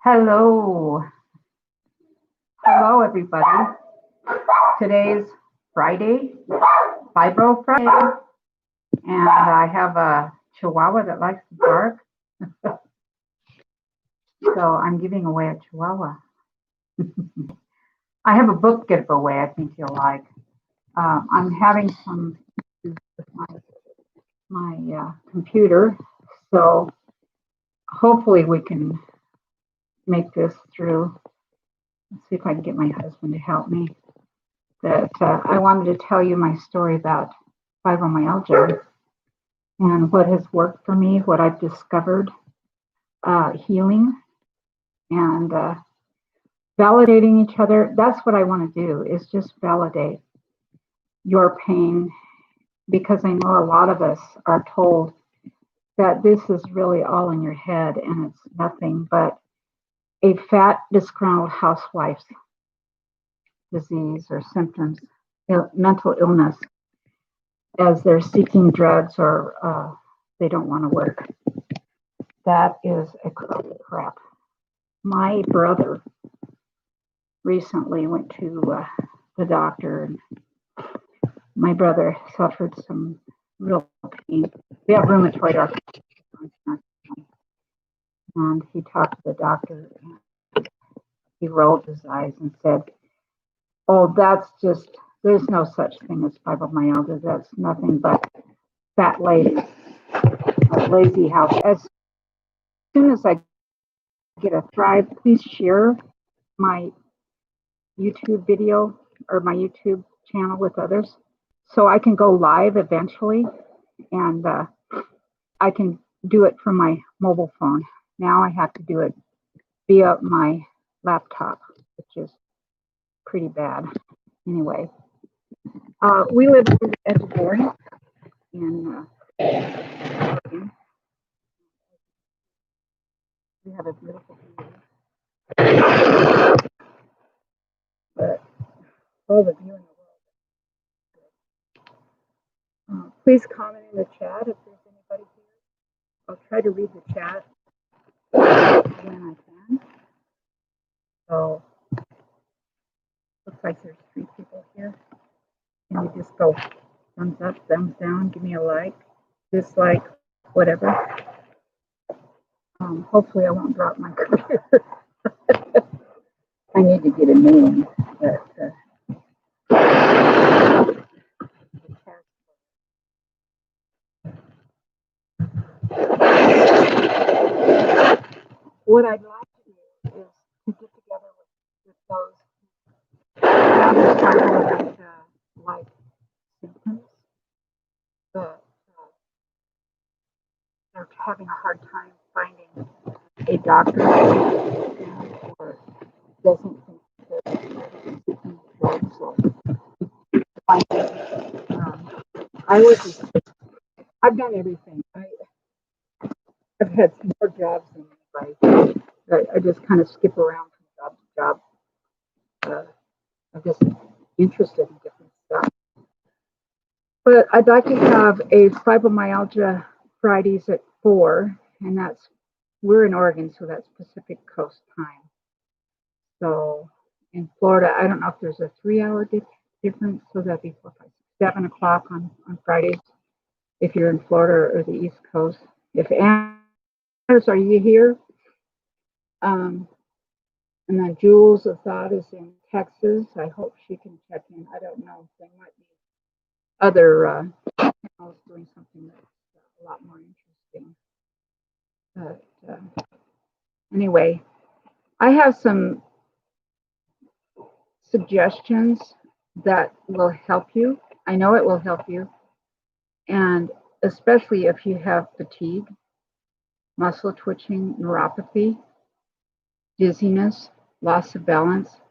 Hello. Hello, everybody. Today's Friday, Fibro Friday, and I have a Chihuahua that likes to bark. So I'm giving away a Chihuahua. I have a book giveaway I think you'll like. I'm having some issues with my computer, so hopefully we can make this through. Let's see if I can get my husband to help me. That I wanted to tell you my story about fibromyalgia and what has worked for me, what I've discovered, healing and validating each other. That's what I want to do, is just validate your pain, because I know a lot of us are told that this is really all in your head and it's nothing but a fat, disgruntled housewife's disease or symptoms, mental illness, as they're seeking drugs or they don't want to work. That is a crock of crap. My brother recently went to the doctor, and my brother suffered some real pain. We have rheumatoid arthritis, and he talked to the doctor, and he rolled his eyes and said, "Oh, that's just, there's no such thing as fibromyalgia. That's nothing but fat lady, a lazy house." As soon as I get a thrive, please share my YouTube video or my YouTube channel with others so I can go live eventually, and I can do it from my mobile phone. Now I have to do it via my laptop, which is pretty bad. Anyway, we live at the border in Oregon. We have a beautiful view, but all the view in the world. Please comment in the chat if there's anybody here. I'll try to read the chat when I can. So, looks like there's 3 people here. Can you just go thumbs up, thumbs down, give me a like, dislike, whatever. Hopefully I won't drop my computer. I need to get a new one, but what I'd like to do is to get together with those who struggle with like symptoms, but they're having a hard time finding a doctor or doesn't think that seeking drugs or I was I've done everything. I've had more jobs than anybody. I just kind of skip around from job to job. I'm just interested in different stuff. But I'd like to have a fibromyalgia Fridays at 4, and we're in Oregon, so that's Pacific Coast time. So in Florida, I don't know if there's a 3-hour difference, so that'd be 4, 5, 6, 7 o'clock on Fridays if you're in Florida or the East Coast. If Anders, are you here? And then Jules of Thought is in Texas. I hope she can check in. I don't know. There might be other channels doing something that's a lot more interesting. But anyway, I have some suggestions that will help you. I know it will help you. And especially if you have fatigue, muscle twitching, neuropathy, dizziness, loss of balance,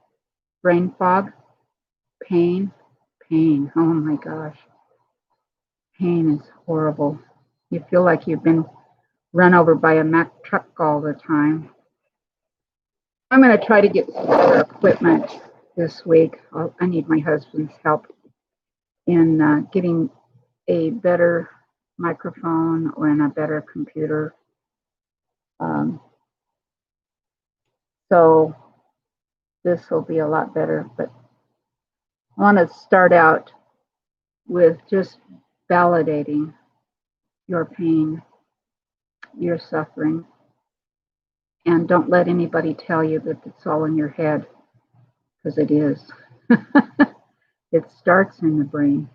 brain fog, pain. Oh my gosh. Pain is horrible. You feel like you've been run over by a Mack truck all the time. I'm going to try to get some better equipment this week. I need my husband's help in getting a better microphone and a better computer. So this will be a lot better. But I want to start out with just validating your pain, your suffering, and don't let anybody tell you that it's all in your head, because it is. It starts in the brain.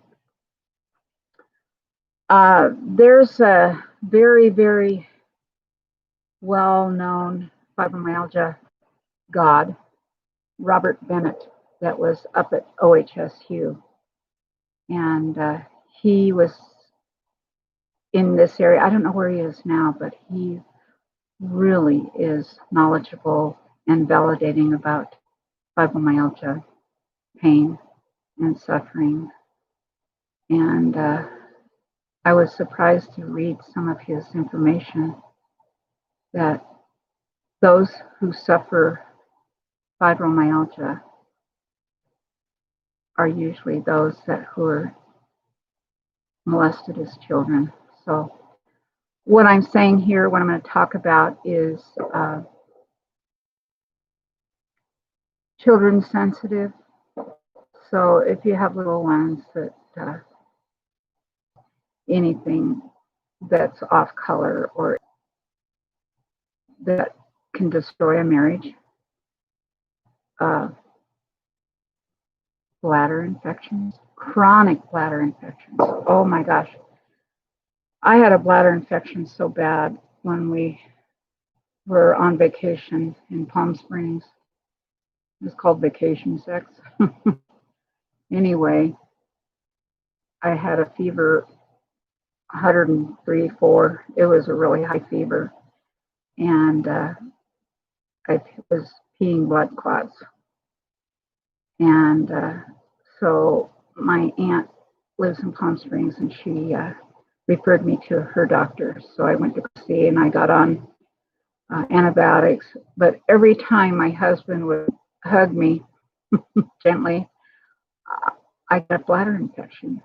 There's a very, very well-known fibromyalgia god, Robert Bennett, that was up at OHSU. And he was in this area. I don't know where he is now, but he really is knowledgeable and validating about fibromyalgia, pain, and suffering. And I was surprised to read some of his information that those who suffer fibromyalgia are usually those who are molested as children. So what I'm saying here, what I'm going to talk about is children sensitive. So if you have little ones that anything that's off color or that can destroy a marriage, bladder infections, chronic bladder infections. Oh my gosh. I had a bladder infection so bad when we were on vacation in Palm Springs. It was called vacation sex. Anyway, I had a fever, 103, 4. It was a really high fever. And I was peeing blood clots. And so my aunt lives in Palm Springs, and she referred me to her doctor. So I went to see, and I got on antibiotics. But every time my husband would hug me gently, I got a bladder infection.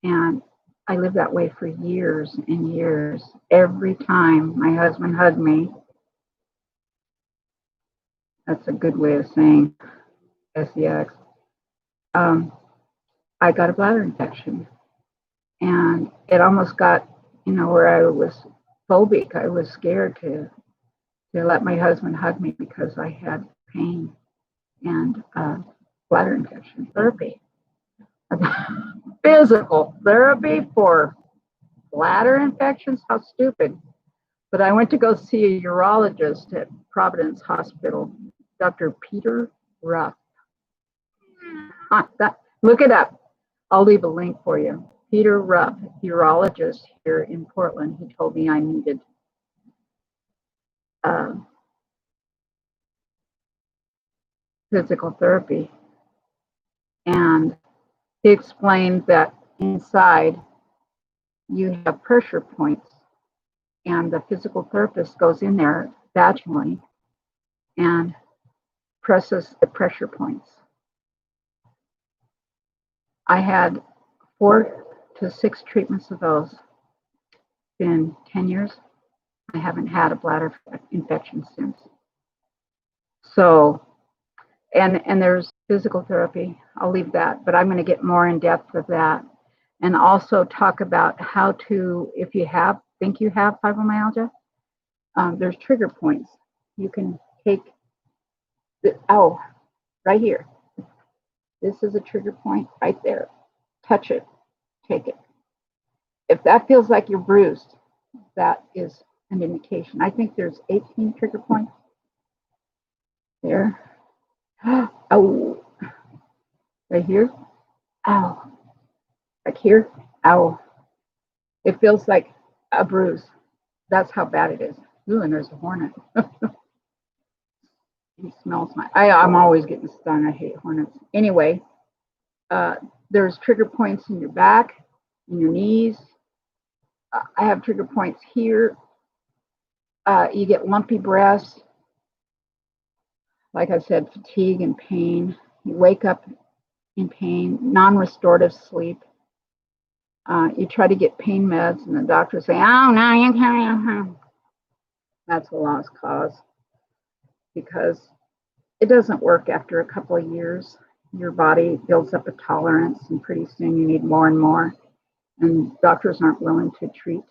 And I lived that way for years and years. Every time my husband hugged me, that's a good way of saying SEX, I got a bladder infection. And it almost got, where I was phobic. I was scared to let my husband hug me because I had pain and bladder infection therapy. Physical therapy for bladder infections? How stupid. But I went to go see a urologist at Providence Hospital, Dr. Peter Ruff. Look it up. I'll leave a link for you. Peter Ruff, urologist here in Portland. He told me I needed physical therapy. And he explained that inside you have pressure points, and the physical therapist goes in there vaginally and presses the pressure points. I had 4 to 6 treatments of those. In 10 years, I haven't had a bladder infection since. So, and there's physical therapy. I'll leave that, but I'm going to get more in depth with that, and also talk about how to, if you think you have fibromyalgia, there's trigger points. You can take right here. This is a trigger point right there. Touch it, take it. If that feels like you're bruised, that is an indication. I think there's 18 trigger points there. Oh, right here. Ow. Like here. Ow. It feels like a bruise. That's how bad it is. Ooh, and there's a hornet. He smells I'm always getting stung. I hate hornets. Anyway, there's trigger points in your back, in your knees. I have trigger points here. You get lumpy breaths. Like I said, fatigue and pain. You wake up in pain, non-restorative sleep. You try to get pain meds, and the doctor say, "Oh, no, you can't." That's a lost cause. because it doesn't work after a couple of years. Your body builds up a tolerance, and pretty soon you need more and more. And doctors aren't willing to treat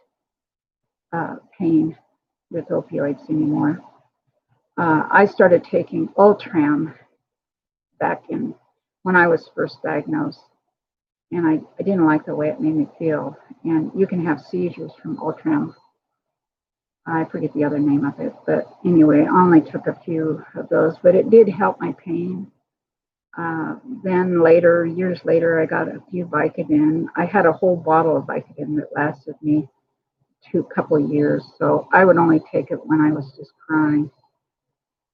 pain with opioids anymore. I started taking Ultram back in when I was first diagnosed, and I didn't like the way it made me feel. And you can have seizures from Ultram. I forget the other name of it, but anyway, I only took a few of those, but it did help my pain. Then later, years later, I got a few Vicodin. I had a whole bottle of Vicodin that lasted me a couple of years, so I would only take it when I was just crying.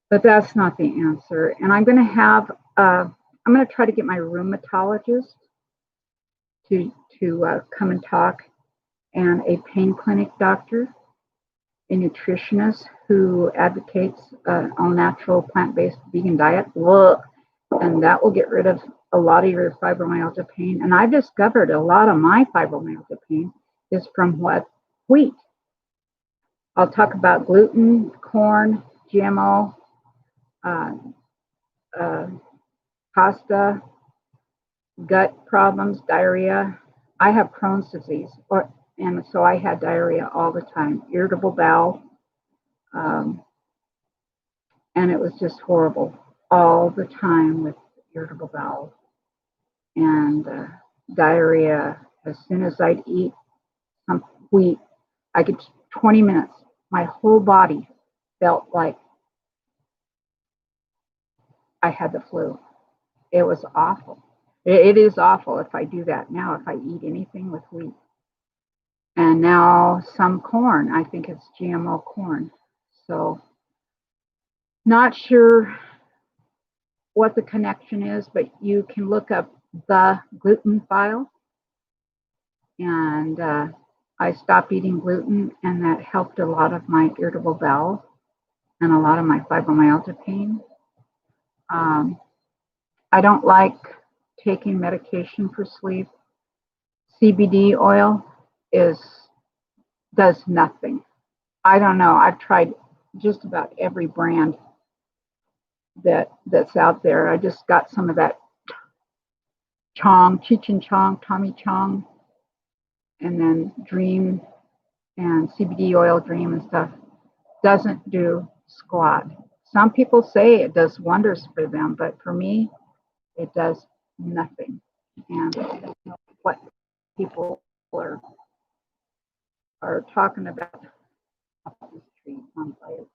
But that's not the answer. And I'm going to try to get my rheumatologist to come and talk, and a pain clinic doctor, a nutritionist who advocates all natural plant-based vegan diet. And that will get rid of a lot of your fibromyalgia pain. And I've discovered a lot of my fibromyalgia pain is from what? Wheat. I'll talk about gluten, corn, GMO, pasta, gut problems, diarrhea. I have Crohn's disease, and so I had diarrhea all the time, irritable bowel, and it was just horrible all the time with irritable bowel and diarrhea. As soon as I'd eat some wheat, I could 20 minutes. My whole body felt like I had the flu. It was awful. It is awful if I do that now, if I eat anything with wheat. And now some corn, I think it's GMO corn. So not sure what the connection is, but you can look up the gluten file. And I stopped eating gluten, and that helped a lot of my irritable bowel and a lot of my fibromyalgia pain. I don't like taking medication for sleep. CBD oil does nothing. I don't know. I've tried just about every brand that's out there. I just got some of that Cheech and Chong, Tommy Chong, and then Dream and CBD oil Dream and stuff. Doesn't do squat. Some people say it does wonders for them, but for me, it does nothing. And I don't know what people are talking about this tree on fire.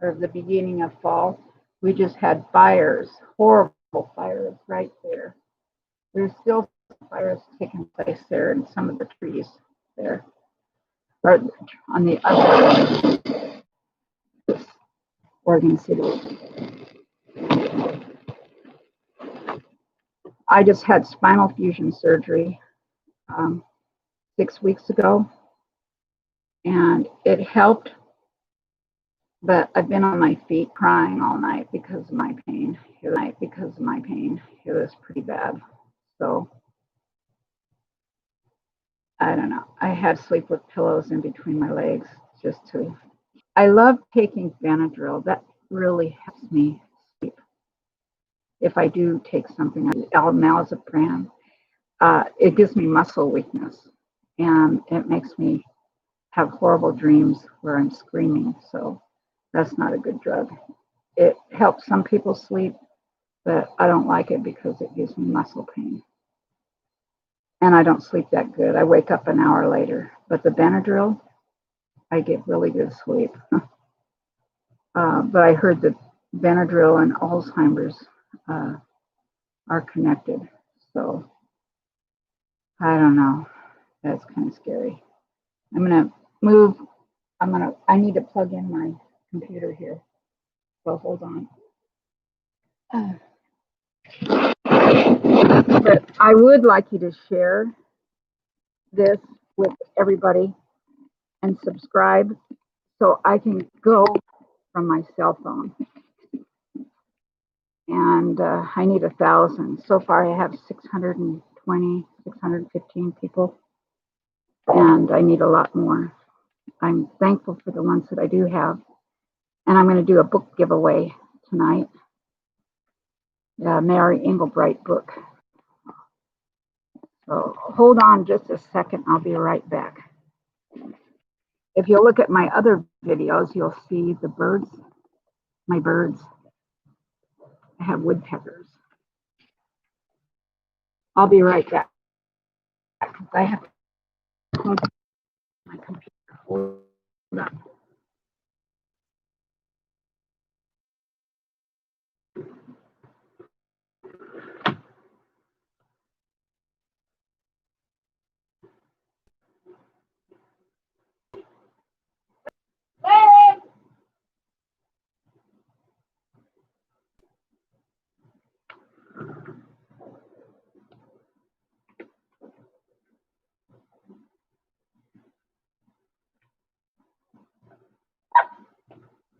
Or the beginning of fall, we just had fires, horrible fires right there. There's still fires taking place there in some of the trees there. Or on the other Oregon City. I just had spinal fusion surgery 6 weeks ago, and it helped, but I've been on my feet crying all night because of my pain. It was pretty bad. So I don't know. I had to sleep with pillows in between my legs just to. I love taking Benadryl. That really helps me sleep. If I do take something, Almazepam, it gives me muscle weakness, and it makes me have horrible dreams where I'm screaming. So that's not a good drug. It helps some people sleep, but I don't like it because it gives me muscle pain. And I don't sleep that good. I wake up an hour later. But the Benadryl, I get really good sleep. But I heard that Benadryl and Alzheimer's are connected. So I don't know. That's kind of scary. I'm going to move. I need to plug in my computer here. So hold on. But I would like you to share this with everybody and subscribe so I can go from my cell phone. And I need 1,000. So far I have 620, 615 people, and I need a lot more. I'm thankful for the ones that I do have. And I'm going to do a book giveaway tonight. Mary Engelbright book. So hold on just a second. I'll be right back. If you look at my other videos, you'll see the birds, my birds. I have woodpeckers. I'll be right back. I have to close my computer. Hold on.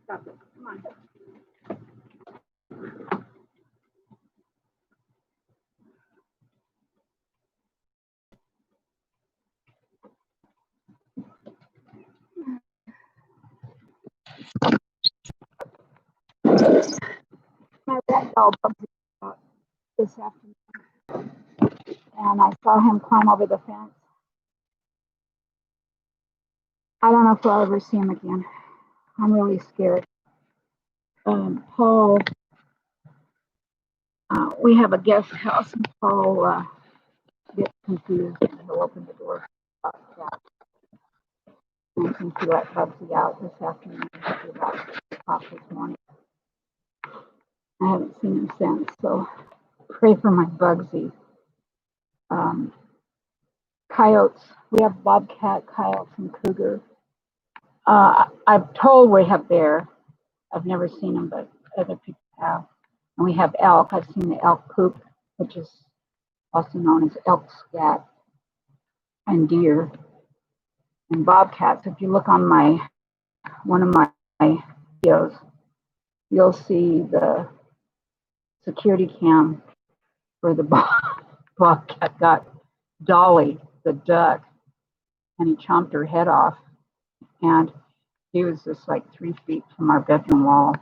Stop it. Come on. My red dog out this afternoon, and I saw him climb over the fence. I don't know if I'll ever see him again. I'm really scared. Paul, we have a guest house, and Paul gets confused and he'll open the door. And since he let Bubsy out this afternoon, about 8 o'clock this morning, I haven't seen him since. So pray for my Bugsy. Coyotes, we have bobcat, coyotes, and cougar. I've told we have bear. I've never seen them, but other people have. And we have elk. I've seen the elk poop, which is also known as elk scat, and deer and bobcats. If you look on one of my videos, you'll see the security cam where the bobcat got Dolly, the duck, and he chomped her head off. And he was just like 3 feet from our bedroom wall.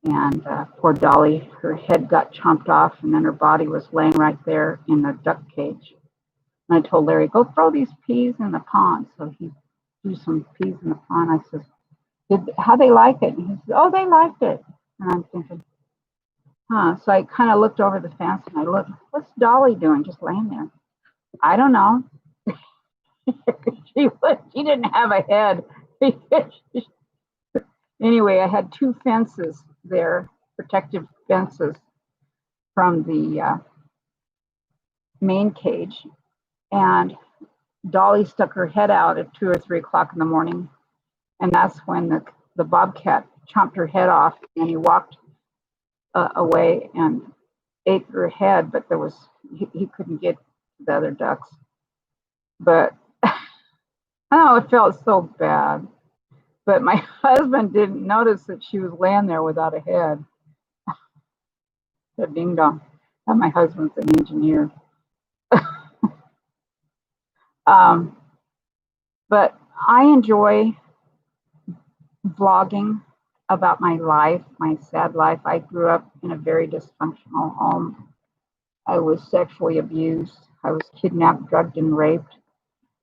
And poor Dolly, her head got chomped off, and then her body was laying right there in the duck cage. And I told Larry, go throw these peas in the pond. So he threw some peas in the pond. I said, how they like it? And he said, oh, they liked it. And I'm thinking, huh. So I kind of looked over the fence and I looked, what's Dolly doing just laying there? I don't know. she didn't have a head. Anyway, I had 2 fences there, protective fences from the main cage. And Dolly stuck her head out at 2 or 3 o'clock in the morning. And that's when the bobcat chomped her head off, and he walked away and ate her head, but he couldn't get the other ducks. But oh, it felt so bad. But my husband didn't notice that she was laying there without a head. The ding dong. And my husband's an engineer. But I enjoy vlogging about my life, my sad life. I grew up in a very dysfunctional home. I was sexually abused. I was kidnapped, drugged, and raped.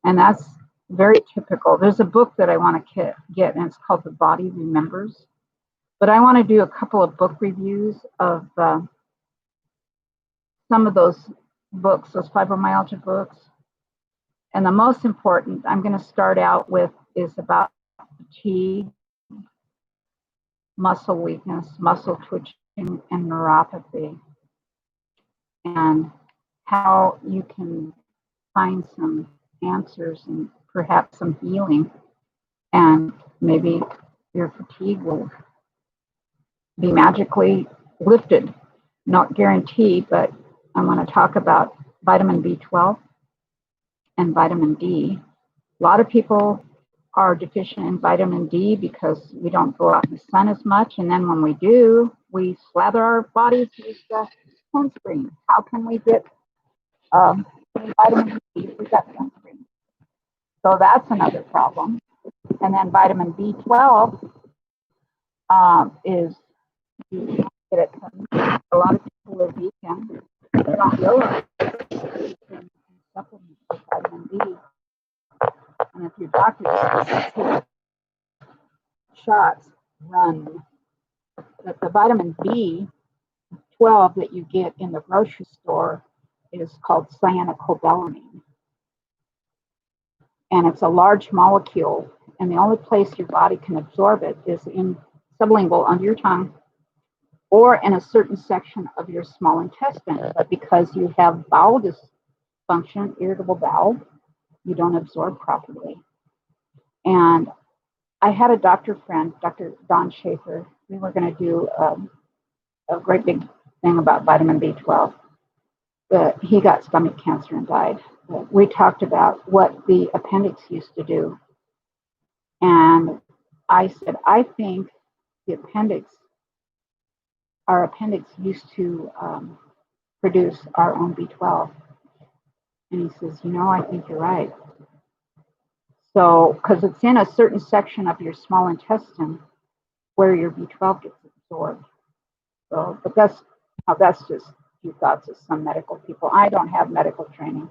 And that's very typical. There's a book that I want to get, and it's called The Body Remembers. But I want to do a couple of book reviews of some of those books, those fibromyalgia books. And the most important I'm going to start out with is about fatigue, muscle weakness, muscle twitching, and neuropathy, and how you can find some answers and perhaps some healing, and maybe your fatigue will be magically lifted. Not guaranteed, but I want to talk about vitamin B12 and vitamin D. A lot of people are deficient in vitamin D because we don't go out in the sun as much, and then when we do, we slather our bodies with sunscreen. How can we get vitamin D if we got sunscreen? So that's another problem. And then vitamin B12 is you get it from a lot of people are vegan. They don't realize you can supplement with vitamin B. And if your doctor says take shots, run. But the vitamin B12 that you get in the grocery store is called cyanocobalamin. And it's a large molecule. And the only place your body can absorb it is in sublingual, under your tongue, or in a certain section of your small intestine. But because you have bowel dysfunction, irritable bowel, you don't absorb properly. And I had a doctor friend, Dr. Don Schaefer. We were going to do a great big thing about vitamin B12. But he got stomach cancer and died. But we talked about what the appendix used to do. And I said, I think our appendix used to produce our own B12. And he says, I think you're right. So, because it's in a certain section of your small intestine where your B12 gets absorbed. So, but that's just a few thoughts of some medical people. I don't have medical training.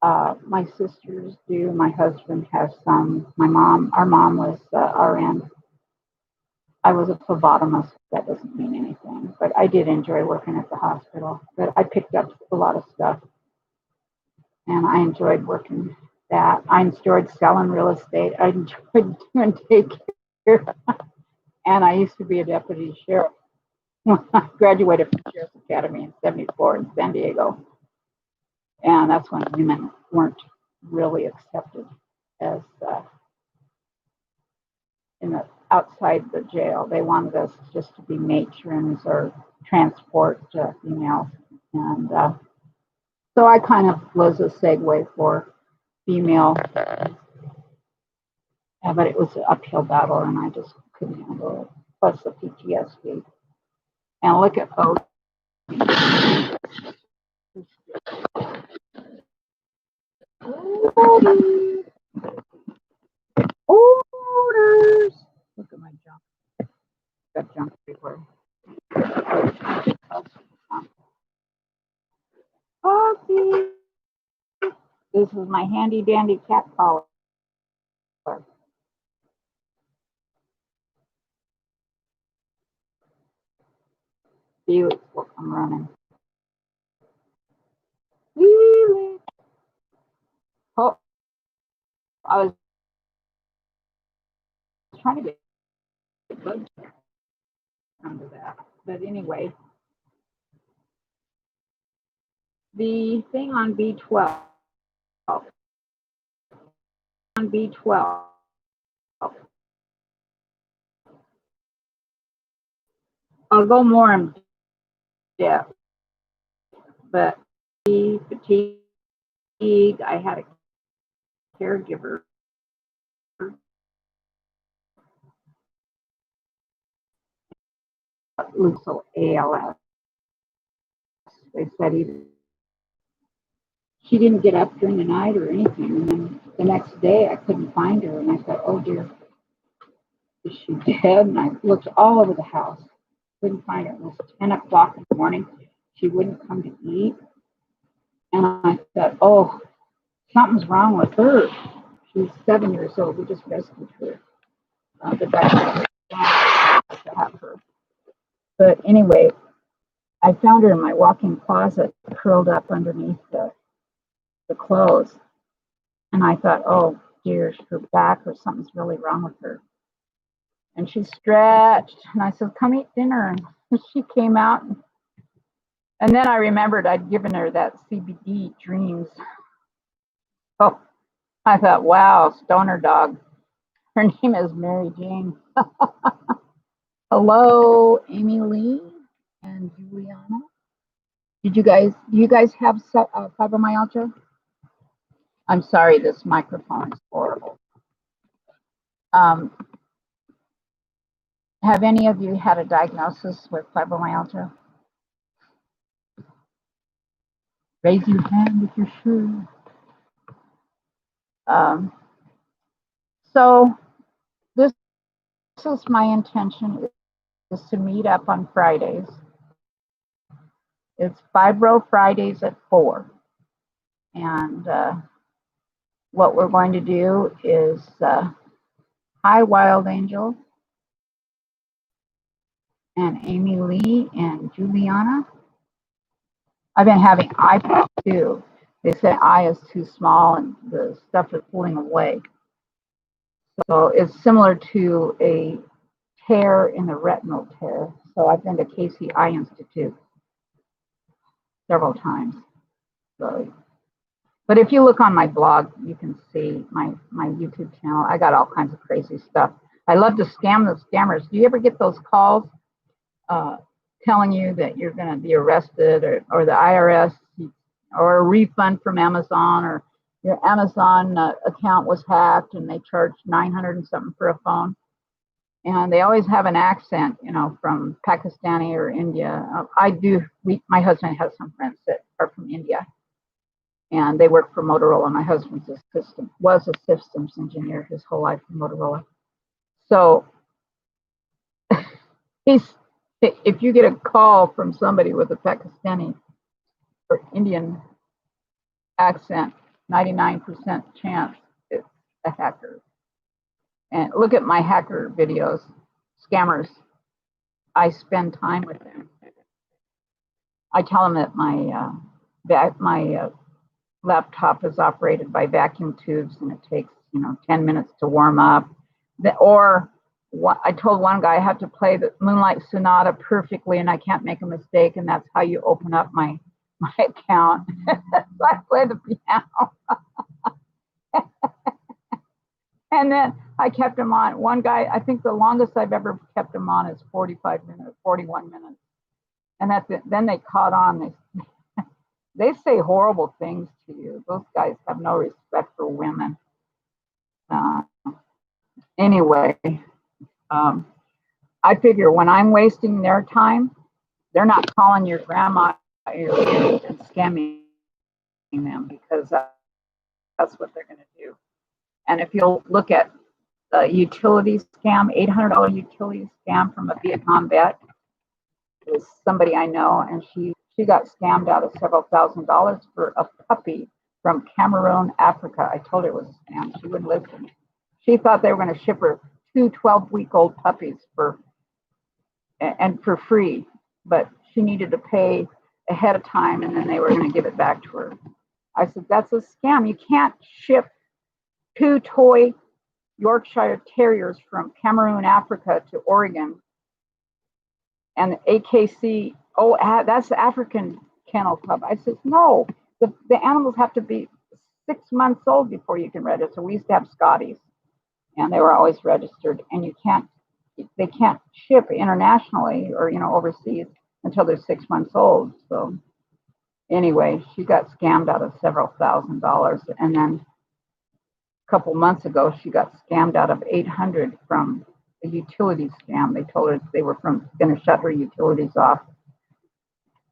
My sisters do. My husband has some. Our mom was RN. I was a phlebotomist. That doesn't mean anything, but I did enjoy working at the hospital. But I picked up a lot of stuff, and I enjoyed working that. I enjoyed selling real estate. I enjoyed doing daycare, and I used to be a deputy sheriff. I graduated from Sheriff's Academy in '74 in San Diego, and that's when women weren't really accepted as in the outside the jail. They wanted us just to be matrons or transport females, and so I kind of was a segue for female, but it was an uphill battle, and I just couldn't handle it. Plus the PTSD. And look at odors. Odors. Look at my junk. Got junk everywhere. Coffee. This is my handy dandy cat collar. Felix, look, I'm running. Felix. Oh, I was trying to get bugs under that. But anyway, the thing on B12, I'll go more in depth, but fatigue, I had a caregiver also ALS. They said she didn't get up during the night or anything. And then the next day I couldn't find her. And I thought, oh dear, is she dead? And I looked all over the house. Couldn't find her. It was 10 o'clock in the morning. She wouldn't come to eat. And I thought, oh, something's wrong with her. She's 7 years old. We just rescued her. The doctor to have her. But anyway, I found her in my walk-in closet, curled up underneath the clothes. And I thought, oh dear, her back or something's really wrong with her. And she stretched. And I said, come eat dinner. And she came out. And then I remembered I'd given her that CBD dreams. Oh, I thought, wow, stoner dog. Her name is Mary Jane. Hello, Amy Lee and Juliana. Do you guys have fibromyalgia? I'm sorry, this microphone is horrible. Have any of you had a diagnosis with fibromyalgia? Raise your hand if you're sure. So this is my intention, is to meet up on Fridays. It's Fibro Fridays at 4. And what we're going to do is, hi, Wild Angel, and Amy Lee, and Juliana. I've been having eye problems too. They say eye is too small and the stuff is pulling away. So it's similar to a tear in the retinal tear. So I've been to Casey Eye Institute several times. So, but if you look on my blog, you can see my YouTube channel. I got all kinds of crazy stuff. I love to scam the scammers. Do you ever get those calls telling you that you're going to be arrested, or the IRS, or a refund from Amazon, or your Amazon account was hacked and they charged 900 and something for a phone? And they always have an accent, you know, from Pakistani or India. My husband has some friends that are from India, and they work for Motorola. My husband's was a systems engineer his whole life for Motorola. So if you get a call from somebody with a Pakistani or Indian accent, 99% chance it's a hacker. And look at my hacker videos, scammers. I spend time with them. I tell them that my laptop is operated by vacuum tubes and it takes 10 minutes to warm up. I told one guy I have to play the Moonlight Sonata perfectly and I can't make a mistake, and that's how you open up my account. So I play the piano. And then I kept him on. One guy, I think the longest I've ever kept him on is 45 minutes, 41 minutes. And that's it. Then they caught on. They say horrible things to you. Those guys have no respect for women. Anyway, I figure when I'm wasting their time, they're not calling your grandma and scamming them, because that's what they're going to do. And if you'll look at the utility scam, $800 utility scam from a Vietnam vet, it was somebody I know, and she got scammed out of several $1,000s for a puppy from Cameroon, Africa. I told her it was a scam. She wouldn't listen. She thought they were going to ship her 2 12-week-old puppies for free, but she needed to pay ahead of time, and then they were going to give it back to her. I said, that's a scam. You can't ship 2 toy Yorkshire Terriers from Cameroon, Africa to Oregon. And AKC, that's the African Kennel Club. I said, no, the animals have to be 6 months old before you can register. We used to have Scotties, and they were always registered. And they can't ship internationally or overseas until they're 6 months old. So anyway, she got scammed out of several $1,000s, and then a couple months ago, she got scammed out of $800 from a utility scam. They told her they were going to shut her utilities off.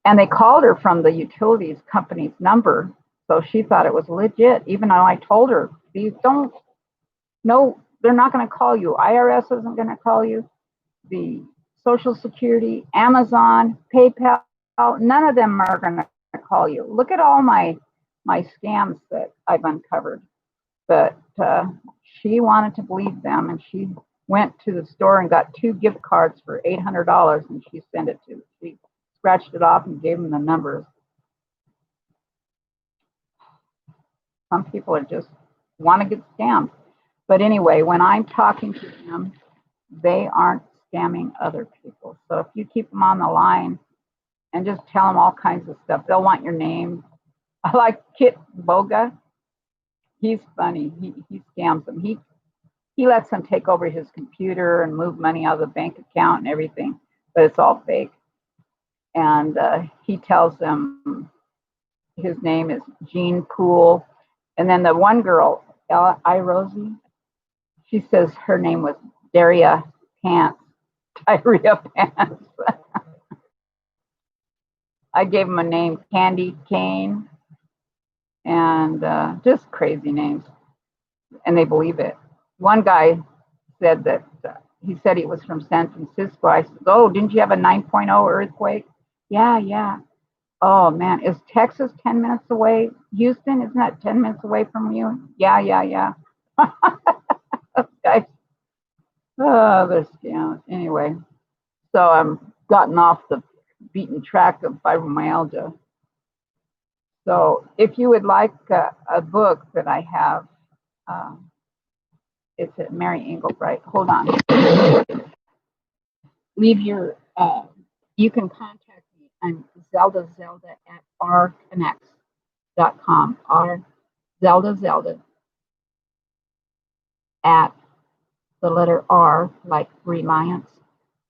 And they called her from the utilities company's number. So she thought it was legit, even though I told her, they're not going to call you. IRS isn't going to call you. The Social Security, Amazon, PayPal, none of them are going to call you. Look at all my scams that I've uncovered. But she wanted to believe them, and she went to the store and got 2 gift cards for $800, and she scratched it off and gave them the numbers. Some people just want to get scammed. But anyway, when I'm talking to them, they aren't scamming other people. So if you keep them on the line and just tell them all kinds of stuff, they'll want your name. I like Kit Boga. He's funny. He scams them. He lets them take over his computer and move money out of the bank account and everything, but it's all fake. And he tells them his name is Jean Poole. And then the one girl, Rosie, she says her name was Diarrhea Pants. I gave him a name, Candy Cane, and just crazy names. And they believe it. One guy said that he said he was from San Francisco. I said, oh, didn't you have a 9.0 earthquake? Yeah, yeah. Oh man, is Texas 10 minutes away? Houston, isn't that 10 minutes away from you? Yeah, yeah, yeah. Guys, oh, they're scams. Anyway, so I'm gotten off the beaten track of fibromyalgia. So if you would like a book that I have, it's at Mary Engelbright. Hold on. Leave your, you can contact me. I'm Zelda at rconnects.com. Zelda at the letter R, like Reliance,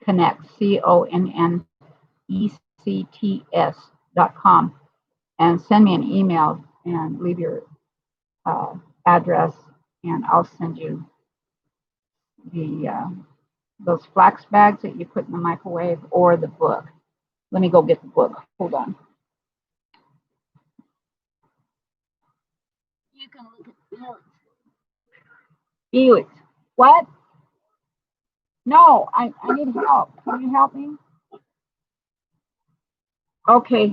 Connects, CONNECTS.com. And send me an email and leave your address, and I'll send you the those flax bags that you put in the microwave or the book. Let me go get the book. Hold on. You can look at Felix. Felix. What? No, I need help. Can you help me? Okay.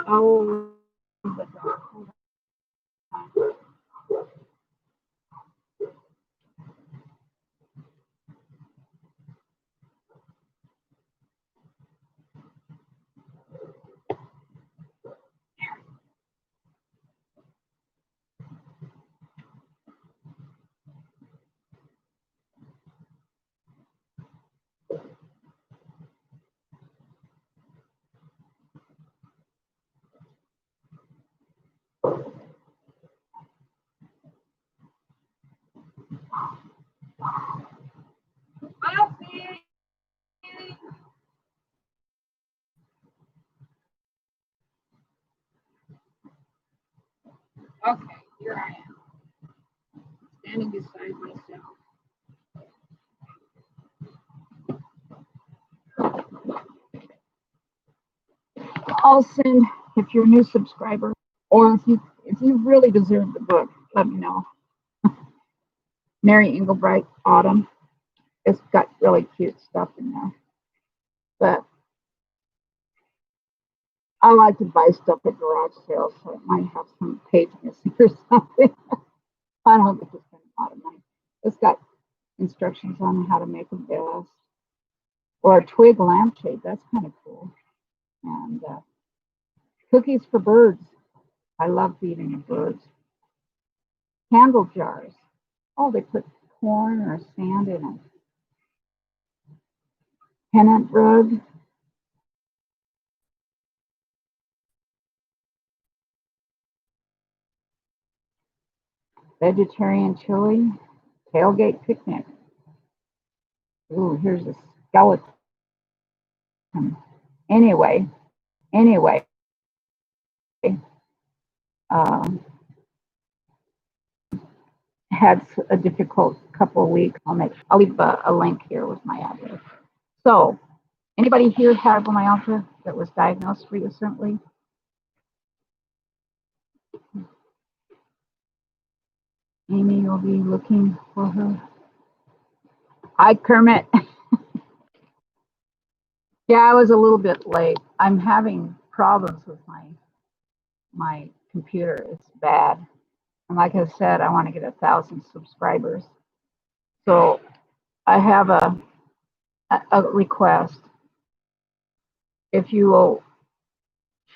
Oh, okay, here I am, standing beside myself. I'll send, if you're a new subscriber, or if you really deserve the book, let me know. Mary Engelbright, Autumn. It's got really cute stuff in there. But I like to buy stuff at garage sales, so it might have some page missing or something. I don't get to spend a lot of money. It's got instructions on how to make a vest or a twig lampshade. That's kind of cool. And cookies for birds. I love feeding the birds. Candle jars. Oh, they put corn or sand in it. Pennant rug. Vegetarian chili. Tailgate picnic. Ooh, here's a skeleton. Anyway, um, had a difficult couple of weeks. I'll leave a link here with my address. So, anybody here have fibromyalgia that was diagnosed recently? Amy will be looking for her. Hi, Kermit. Yeah, I was a little bit late. I'm having problems with my computer. It's bad. And like I said, I want to get 1,000 subscribers. So I have a request. If you will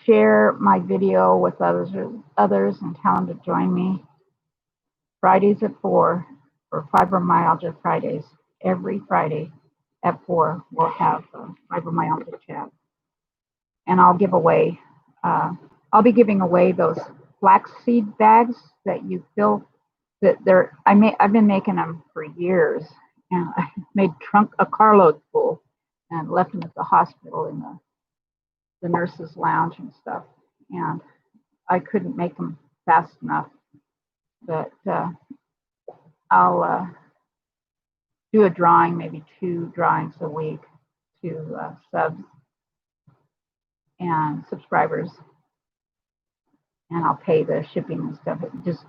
share my video with others and tell them to join me Fridays at 4 for Fibromyalgia Fridays. Every Friday at 4, we'll have fibromyalgia chat. And I'll give away, I'll be giving away those flaxseed bags that you fill. I've been making them for years, and I made a carload full and left them at the hospital in the nurses' lounge and stuff. And I couldn't make them fast enough, but I'll do a drawing, maybe 2 drawings a week to subs and subscribers, and I'll pay the shipping and stuff. It just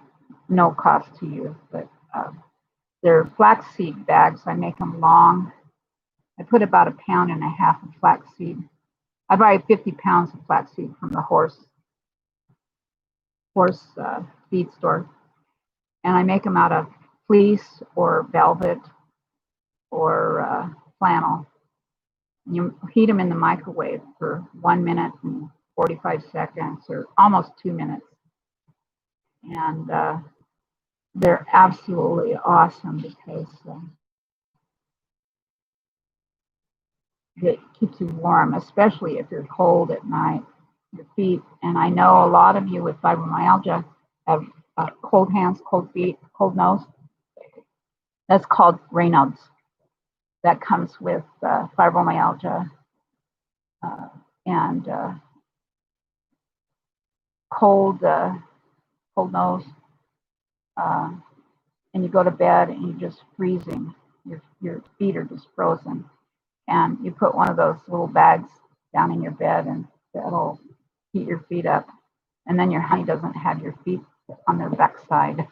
no cost to you, but they're flaxseed bags. I make them long. I put about 1.5 pounds of flaxseed. I buy 50 pounds of flaxseed from the horse feed store, and I make them out of fleece or velvet or flannel. You heat them in the microwave for 1 minute and 45 seconds, or almost 2 minutes, and they're absolutely awesome because it keeps you warm, especially if you're cold at night, your feet. And I know a lot of you with fibromyalgia have cold hands, cold feet, cold nose. That's called Raynaud's. That comes with fibromyalgia and cold nose. And you go to bed and you're just freezing. Your feet are just frozen. And you put one of those little bags down in your bed, and that'll heat your feet up. And then your honey doesn't have your feet on their backside.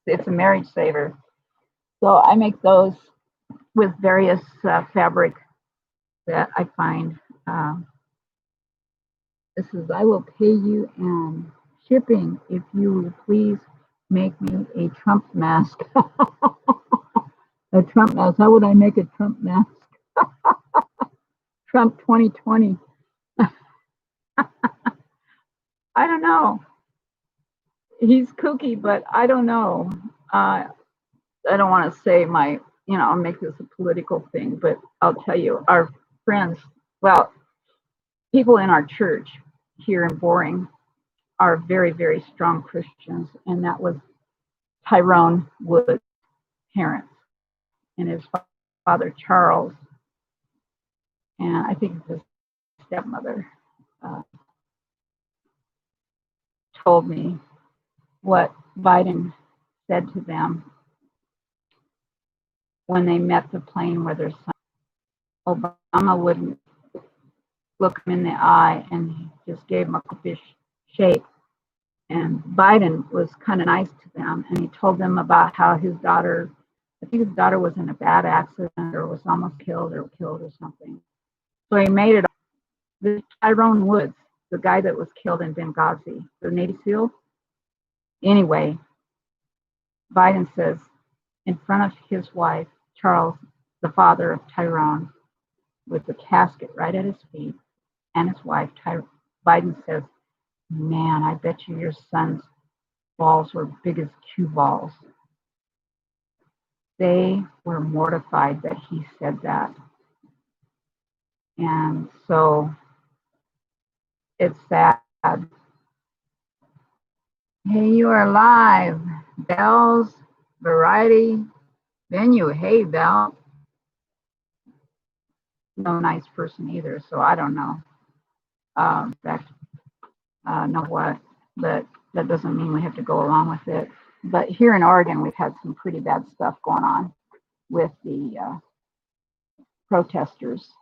It's a marriage saver. So I make those with various fabric that I find. This is, I will pay you in shipping if you will please make me a Trump mask. A Trump mask. How would I make a Trump mask? Trump 2020. I don't know. He's kooky, but I don't know. I don't want to say I'll make this a political thing, but I'll tell you, our friends, well, people in our church here in Boring are very, very strong Christians, and that was Tyrone Wood's parents and his father Charles, and I think his stepmother told me what Biden said to them when they met the plane where their son, Obama wouldn't look him in the eye, and he just gave him a fish shake. And Biden was kind of nice to them, and he told them about how his daughter, I think his daughter was in a bad accident or was almost killed or something. So he made it. This Tyrone Woods, the guy that was killed in Benghazi, the Navy SEAL. Anyway, Biden says in front of his wife, Charles, the father of Tyrone, with the casket right at his feet, and his wife, Biden says, "Man, I bet you your son's balls were big as cue balls." They were mortified that he said that. And so it's sad. Hey, you are live. Bells, Variety, Venue. Hey, Bell. No nice person either, so I don't know. In fact, know what, but that doesn't mean we have to go along with it. But here in Oregon, we've had some pretty bad stuff going on with the protesters.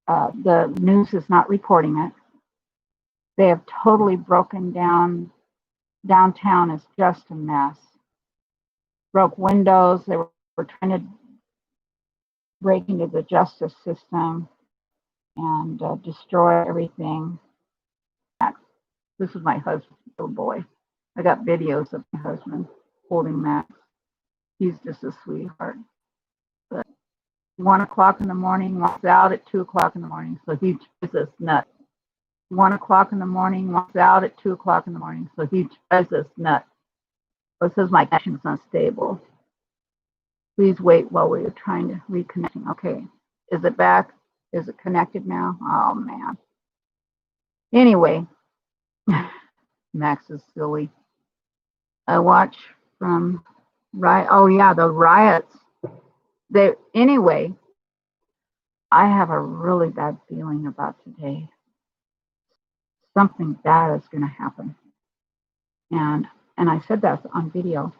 The news is not reporting it. They have totally broken down. Downtown is just a mess. Broke windows. They were trying to break into the justice system and destroy everything. This is my husband's little boy. I got videos of my husband holding Max. He's just a sweetheart. But 1 o'clock in the morning, walks out at 2 o'clock in the morning, so he drives us nuts. 1 o'clock in the morning, walks out at 2 o'clock in the morning, so he drives us nuts. It says my connection's unstable. Please wait while we are trying to reconnect. Okay, is it back? Is it connected now? Oh man. Anyway, Max is silly. I watch from the riots. Anyway, I have a really bad feeling about today. Something bad is going to happen. And I said that on video.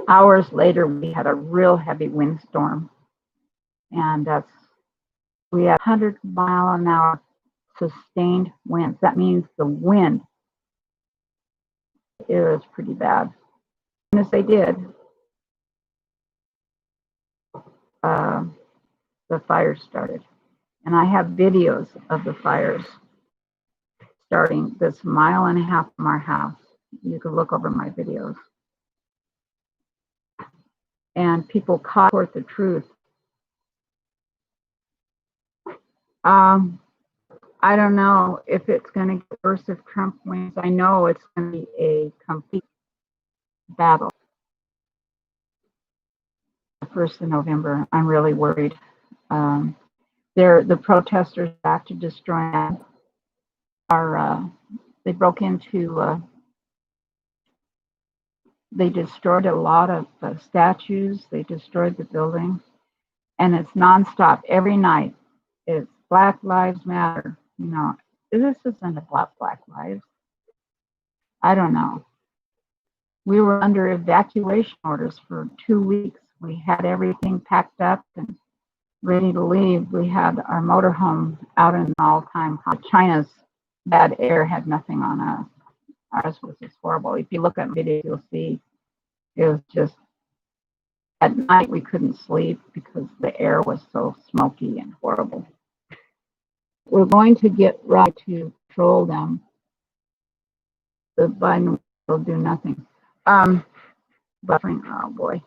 Hours later, we had a real heavy windstorm. And we had 100-mile-an-hour sustained winds. That means the wind is pretty bad. And as they did, the fires started. And I have videos of the fires starting this 1.5 miles from our house. You can look over my videos. And people caught forth the truth. I don't know if it's going to get worse if Trump wins. I know it's going to be a complete battle. The 1st of November, I'm really worried. The protesters back to destroy our. They broke into. They destroyed a lot of statues. They destroyed the buildings, and it's nonstop every night. It's Black Lives Matter. You know, this isn't about Black lives. I don't know. We were under evacuation orders for 2 weeks. We had everything packed up and ready to leave. We had our motorhome out in all-time high. China's bad air had nothing on us. Ours was just horrible. If you look at videos, you'll see it was just, at night we couldn't sleep because the air was so smoky and horrible. We're going to get right to control them. The Biden will do nothing. Buffering, oh boy.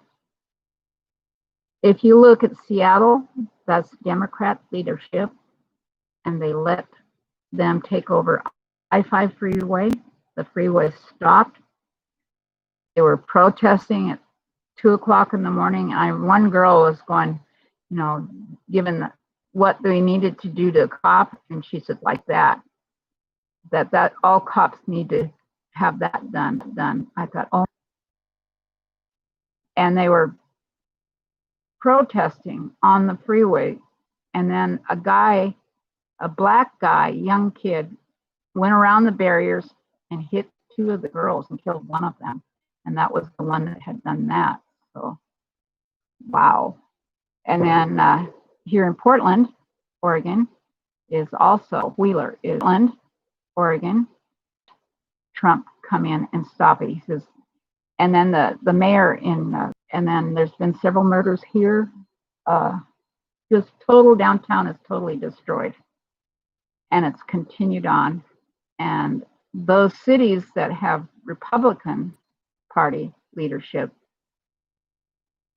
If you look at Seattle, that's Democrat leadership, and they let them take over I-5 freeway. The freeway stopped. They were protesting at 2 o'clock in the morning. One girl was going, you know, given what they needed to do to a cop, and she said like that all cops need to have that done. I thought, oh, and they were protesting on the freeway, and then a black guy, young kid, went around the barriers and hit 2 of the girls and killed one of them, and that was the one that had done that. So, wow. And then here in Portland, Oregon, is also Wheeler, Portland, Oregon. Trump come in and stop it. He says, and then the mayor and then there's been several murders here. Just total downtown is totally destroyed, and it's continued on. And those cities that have Republican Party leadership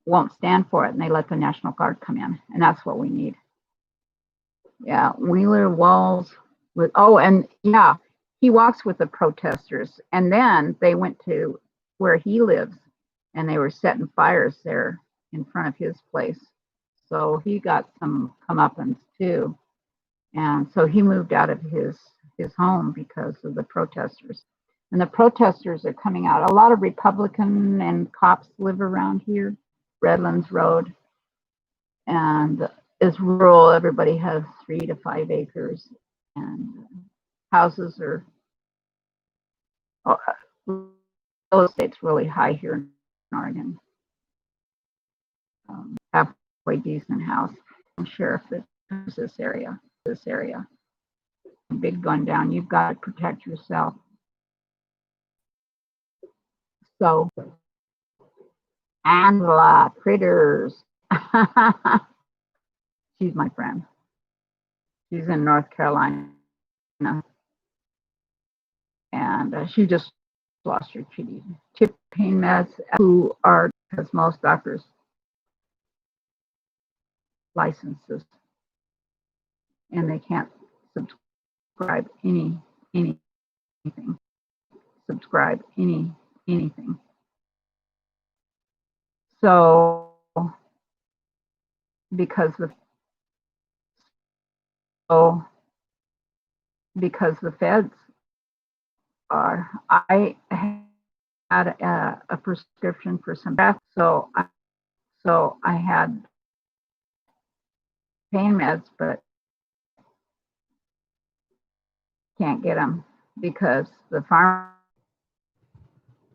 won't stand for it, and they let the National Guard come in, and that's what we need. Yeah, Wheeler Walls with, oh, and yeah, he walks with the protesters, and then they went to where he lives, and they were setting fires there in front of his place. So he got some comeuppance too, and so he moved out of his home because of the protesters. And the protesters are coming out. A lot of Republican and cops live around here, Redlands Road, and it's rural. Everybody has 3 to 5 acres, and houses are, real estate's really high here in Oregon. Halfway decent house. Sheriff that this area. Big gun down. You've got to protect yourself. So, Angela Critters. She's my friend. She's in North Carolina, and she just lost her tip pain meds, who are, because most doctors licenses, and they can't subscribe anything. Anything. So because the feds are, I had a prescription for some breath, so I had pain meds, but can't get them because the